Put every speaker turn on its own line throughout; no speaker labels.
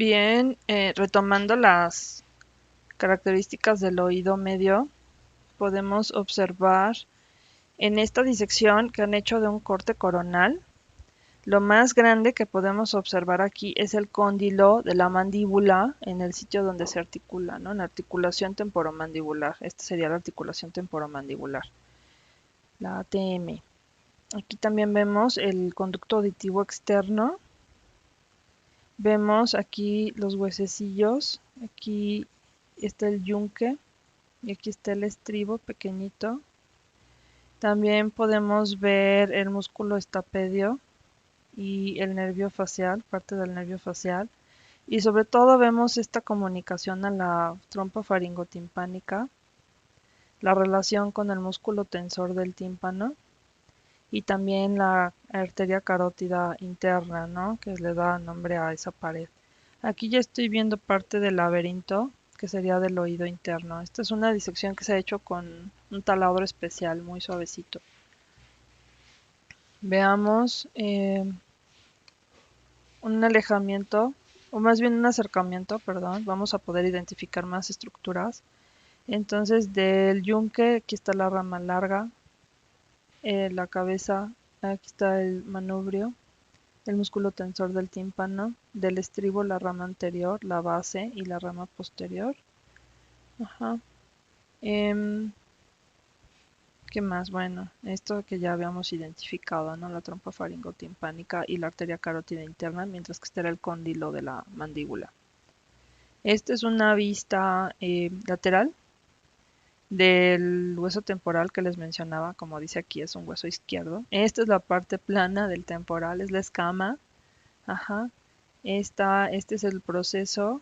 Bien, retomando las características del oído medio, podemos observar en esta disección que han hecho de un corte coronal. Lo más grande que podemos observar aquí es el cóndilo de la mandíbula en el sitio donde se articula, ¿no? En la articulación temporomandibular. Esta sería la articulación temporomandibular, la ATM. Aquí también vemos el conducto auditivo externo. Vemos aquí los huesecillos. Aquí está el yunque y aquí está el estribo pequeñito. También podemos ver el músculo estapedio y el nervio facial, parte del nervio facial. Y sobre todo vemos esta comunicación a la trompa faringotimpánica, la relación con el músculo tensor del tímpano y también la arteria carótida interna, ¿no? Que le da nombre a esa pared. Aquí ya estoy viendo parte del laberinto, que sería del oído interno. Esta es una disección que se ha hecho con un taladro especial, muy suavecito. Veamos un alejamiento, o más bien un acercamiento, perdón. Vamos a poder identificar más estructuras. Entonces, del yunque, aquí está la rama larga, la cabeza, aquí está el manubrio, el músculo tensor del tímpano, del estribo la rama anterior, la base y la rama posterior. Ajá. Em, ¿Qué más? Bueno, esto que ya habíamos identificado, ¿no? La trompa faringotimpánica y la arteria carótida interna, mientras que este era el cóndilo de la mandíbula. Esta es una vista lateral del hueso temporal que les mencionaba, como dice aquí, es un hueso izquierdo. Esta es la parte plana del temporal, es la escama. Ajá. Este es el proceso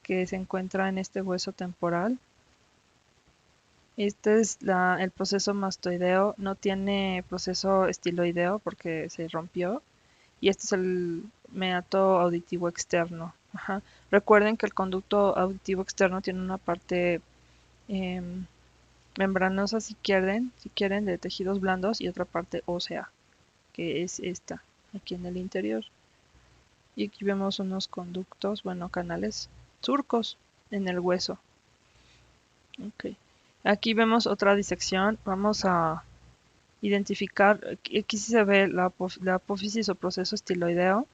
que se encuentra en este hueso temporal. Este es el proceso mastoideo, no tiene proceso estiloideo porque se rompió. Y este es el meato auditivo externo. Ajá. Recuerden que el conducto auditivo externo tiene una parte em, membranosa si quieren, de tejidos blandos y otra parte ósea, que es esta, aquí en el interior. Y aquí vemos unos conductos, bueno, canales, surcos en el hueso. Okay. Aquí vemos otra disección. Vamos a identificar, aquí sí se ve la apófisis o proceso estiloideo.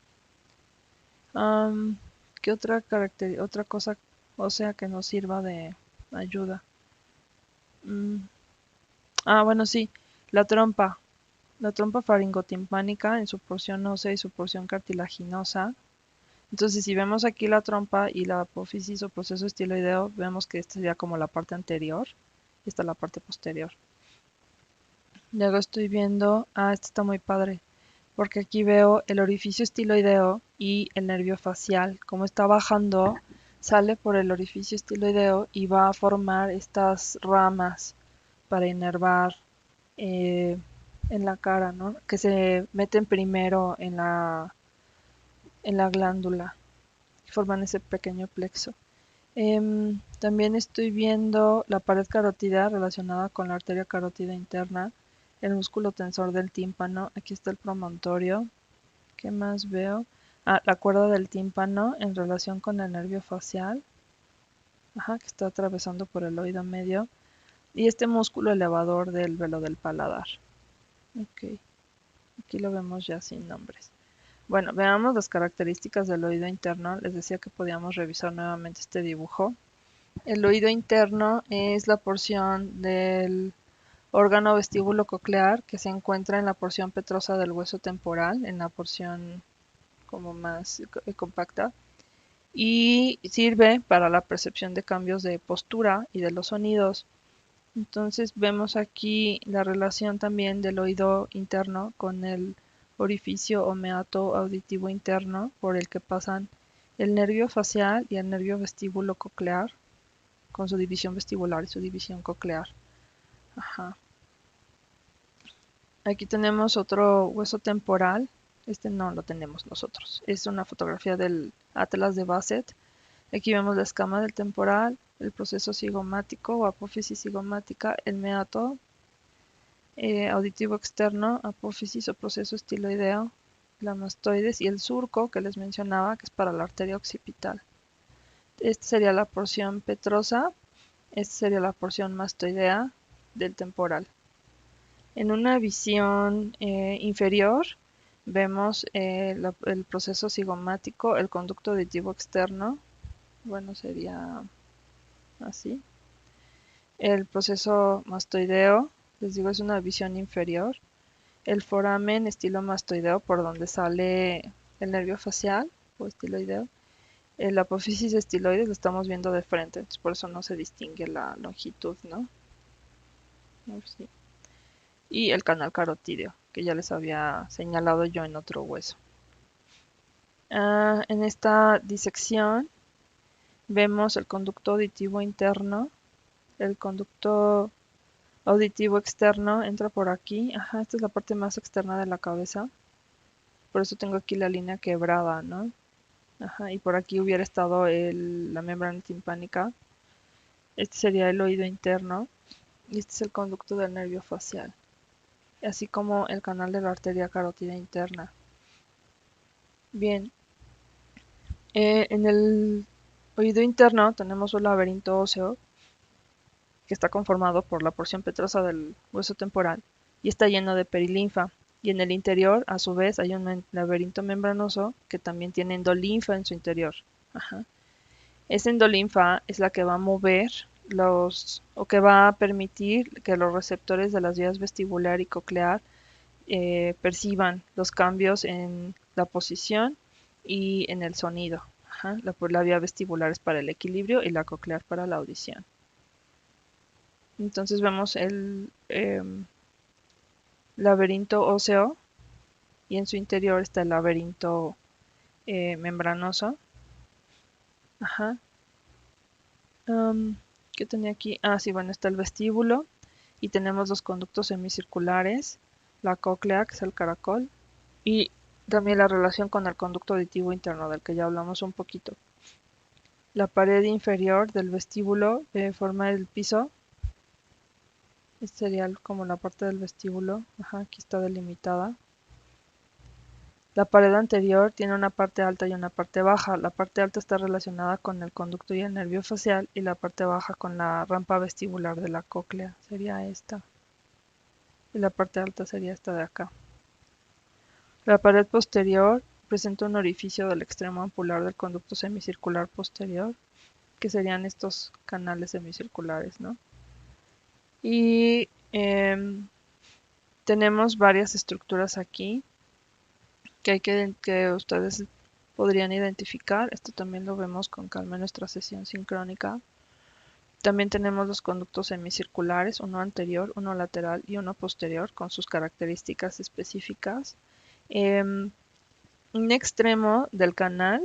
¿Qué otra cosa ósea que nos sirva de ayuda? Mm, bueno, sí, la trompa. La trompa faringotimpánica en su porción ósea y su porción cartilaginosa. Entonces, si vemos aquí la trompa y la apófisis o proceso estiloideo, vemos que esta sería como la parte anterior y esta la parte posterior. Luego estoy viendo, esta está muy padre, porque aquí veo el orificio estiloideo y el nervio facial. Como está bajando, sale por el orificio estiloideo y va a formar estas ramas para inervar eh, en la cara, ¿no? Que se meten primero en la glándula y forman ese pequeño plexo. También estoy viendo la pared carótida relacionada con la arteria carótida interna, el músculo tensor del tímpano, aquí está el promontorio. ¿Qué más veo? La cuerda del tímpano en relación con el nervio facial, ajá, que está atravesando por el oído medio, y este músculo elevador del velo del paladar. Ok, aquí lo vemos ya sin nombres. Bueno, veamos las características del oído interno. Les decía que podíamos revisar nuevamente este dibujo. El oído interno es la porción del órgano vestíbulo coclear que se encuentra en la porción petrosa del hueso temporal, en la porción como más compacta, y sirve para la percepción de cambios de postura y de los sonidos. Entonces vemos aquí la relación también del oído interno con el orificio o meato auditivo interno por el que pasan el nervio facial y el nervio vestíbulo coclear con su división vestibular y su división coclear. Ajá. Aquí tenemos otro hueso temporal. Este no lo tenemos nosotros. Es una fotografía del Atlas de Bassett. Aquí vemos la escama del temporal, el proceso cigomático o apófisis cigomática, el meato auditivo externo, apófisis o proceso estiloideo, la mastoides, y el surco que les mencionaba, que es para la arteria occipital. Esta sería la porción petrosa, esta sería la porción mastoidea del temporal. En una visión inferior vemos el proceso cigomático, el conducto auditivo externo, bueno, sería así. El proceso mastoideo, les digo, es una visión inferior. El foramen estilo mastoideo, por donde sale el nervio facial o estiloideo. El apófisis estiloides lo estamos viendo de frente, entonces por eso no se distingue la longitud, ¿no? Sí. Y el canal carotídeo, que ya les había señalado yo en otro hueso. En esta disección vemos el conducto auditivo interno, el conducto auditivo externo entra por aquí. Ajá, esta es la parte más externa de la cabeza. Por eso tengo aquí la línea quebrada, ¿no? Ajá, y por aquí hubiera estado la membrana timpánica. Este sería el oído interno. Y este es el conducto del nervio facial, así como el canal de la arteria carótida interna. Bien, en el oído interno tenemos un laberinto óseo que está conformado por la porción petrosa del hueso temporal y está lleno de perilinfa. Y en el interior, a su vez, hay un laberinto membranoso que también tiene endolinfa en su interior. Ajá. Esa endolinfa es la que va a mover o que va a permitir que los receptores de las vías vestibular y coclear perciban los cambios en la posición y en el sonido. Ajá. La vía vestibular es para el equilibrio y la coclear para la audición. Entonces vemos el laberinto óseo y en su interior está el laberinto membranoso. Ajá. ¿Qué tenía aquí? Ah, sí, bueno, está el vestíbulo y tenemos los conductos semicirculares, la cóclea, que es el caracol, y también la relación con el conducto auditivo interno, del que ya hablamos un poquito. La pared inferior del vestíbulo forma el piso. Este sería como la parte del vestíbulo. Ajá, aquí está delimitada. La pared anterior tiene una parte alta y una parte baja. La parte alta está relacionada con el conducto y el nervio facial y la parte baja con la rampa vestibular de la cóclea. Sería esta. Y la parte alta sería esta de acá. La pared posterior presenta un orificio del extremo ampular del conducto semicircular posterior, que serían estos canales semicirculares, ¿no? Y tenemos varias estructuras aquí que ustedes podrían identificar. Esto también lo vemos con calma en nuestra sesión sincrónica. También tenemos los conductos semicirculares, uno anterior, uno lateral y uno posterior, con sus características específicas. Un extremo del canal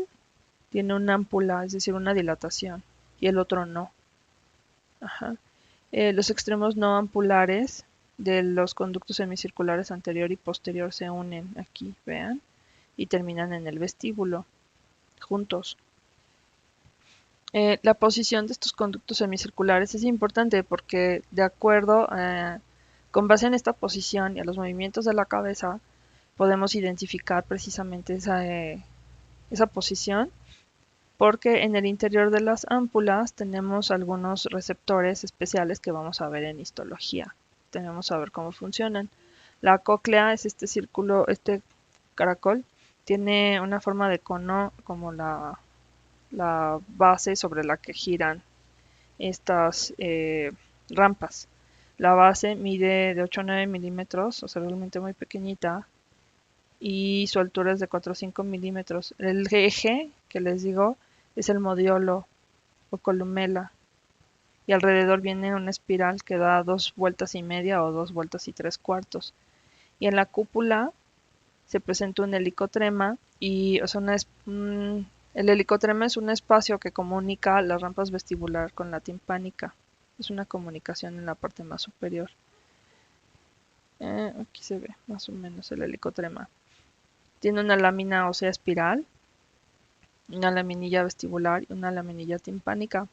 tiene una ámpula, es decir, una dilatación, y el otro no. Ajá. Los extremos no ampulares de los conductos semicirculares anterior y posterior se unen aquí, vean, y terminan en el vestíbulo, juntos. La posición de estos conductos semicirculares es importante porque de acuerdo, con base en esta posición y a los movimientos de la cabeza, podemos identificar precisamente esa posición, porque en el interior de las ámpulas tenemos algunos receptores especiales que vamos a ver en histología. Tenemos a ver cómo funcionan. La cóclea es este círculo, este caracol, tiene una forma de cono como la base sobre la que giran estas rampas. La base mide de 8 a 9 milímetros, o sea, realmente muy pequeñita, y su altura es de 4 a 5 milímetros. El eje, que les digo, es el modiolo o columela, y alrededor viene una espiral que da 2,5 vueltas o 2,3 vueltas. Y en la cúpula se presenta un helicotrema y, o sea, el helicotrema es un espacio que comunica las rampas vestibular con la timpánica. Es una comunicación en la parte más superior. Aquí se ve más o menos el helicotrema. Tiene una lámina ósea espiral, una laminilla vestibular y una laminilla timpánica.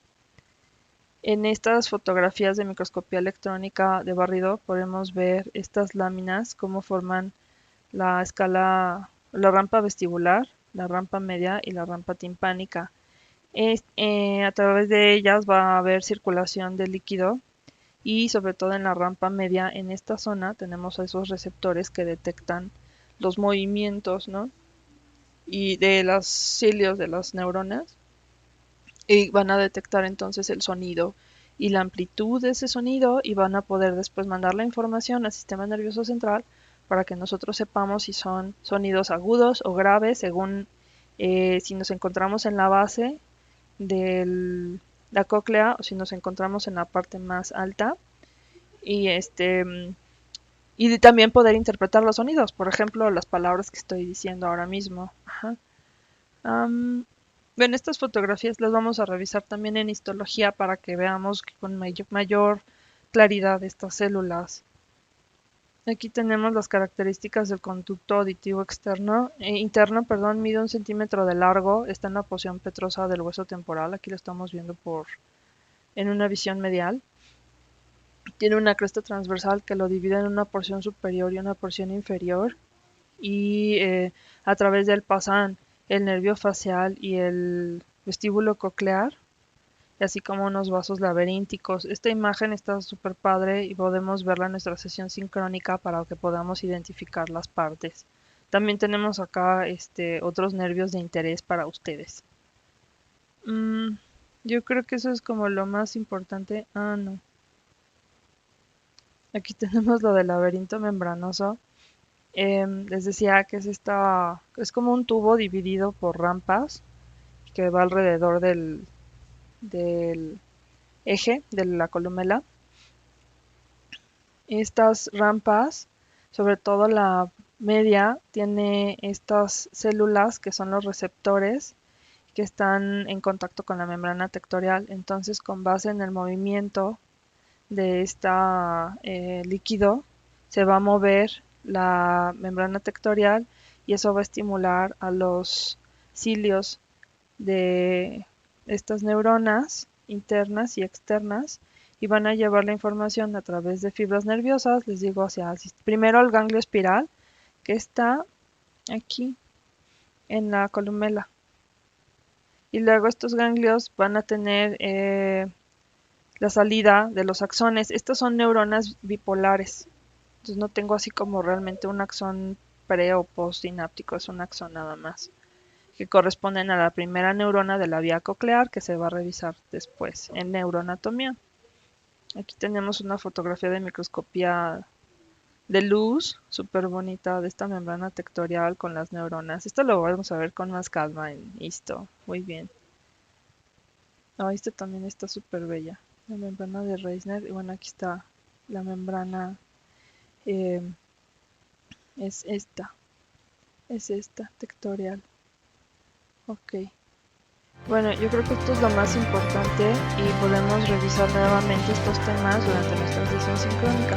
En estas fotografías de microscopía electrónica de barrido podemos ver estas láminas, cómo forman la escala la rampa vestibular, la rampa media y la rampa timpánica. A través de ellas va a haber circulación de líquido y sobre todo en la rampa media, en esta zona, tenemos esos receptores que detectan los movimientos, ¿no? Y de los cilios de las neuronas y van a detectar entonces el sonido y la amplitud de ese sonido y van a poder después mandar la información al sistema nervioso central para que nosotros sepamos si son sonidos agudos o graves según si nos encontramos en la base de la cóclea o si nos encontramos en la parte más alta y y también poder interpretar los sonidos, por ejemplo, las palabras que estoy diciendo ahora mismo. Ajá. Bien, estas fotografías las vamos a revisar también en histología para que veamos con mayor claridad estas células. Aquí tenemos las características del conducto auditivo interno, perdón, mide 1 centímetro de largo, está en la porción petrosa del hueso temporal, aquí lo estamos viendo en una visión medial. Tiene una cresta transversal que lo divide en una porción superior y una porción inferior y a través de él pasan el nervio facial y el vestíbulo coclear, así como unos vasos laberínticos. Esta imagen está súper padre y podemos verla en nuestra sesión sincrónica para que podamos identificar las partes. También tenemos acá otros nervios de interés para ustedes. Yo creo que eso es como lo más importante. Ah, no. Aquí tenemos lo del laberinto membranoso. Les decía que es como un tubo dividido por rampas que va alrededor del eje de la columela. Estas rampas, sobre todo la media, tiene estas células que son los receptores que están en contacto con la membrana tectorial. Entonces, con base en el movimiento de este líquido, se va a mover la membrana tectorial y eso va a estimular a los cilios de estas neuronas internas y externas y van a llevar la información a través de fibras nerviosas, les digo, primero al ganglio espiral que está aquí en la columela y luego estos ganglios van a tener la salida de los axones. Estas son neuronas bipolares. Entonces no tengo así como realmente un axón pre o post sináptico, es un axón nada más, que corresponden a la primera neurona de la vía coclear que se va a revisar después en neuroanatomía. Aquí tenemos una fotografía de microscopía de luz, súper bonita, de esta membrana tectorial con las neuronas. Esto lo vamos a ver con más calma en esto. Muy bien. Esto también está súper bella. La membrana de Reisner. Y bueno, aquí está la membrana. Es esta. Es esta, tectorial. Ok. Bueno, yo creo que esto es lo más importante y podemos revisar nuevamente estos temas durante nuestra sesión sincrónica.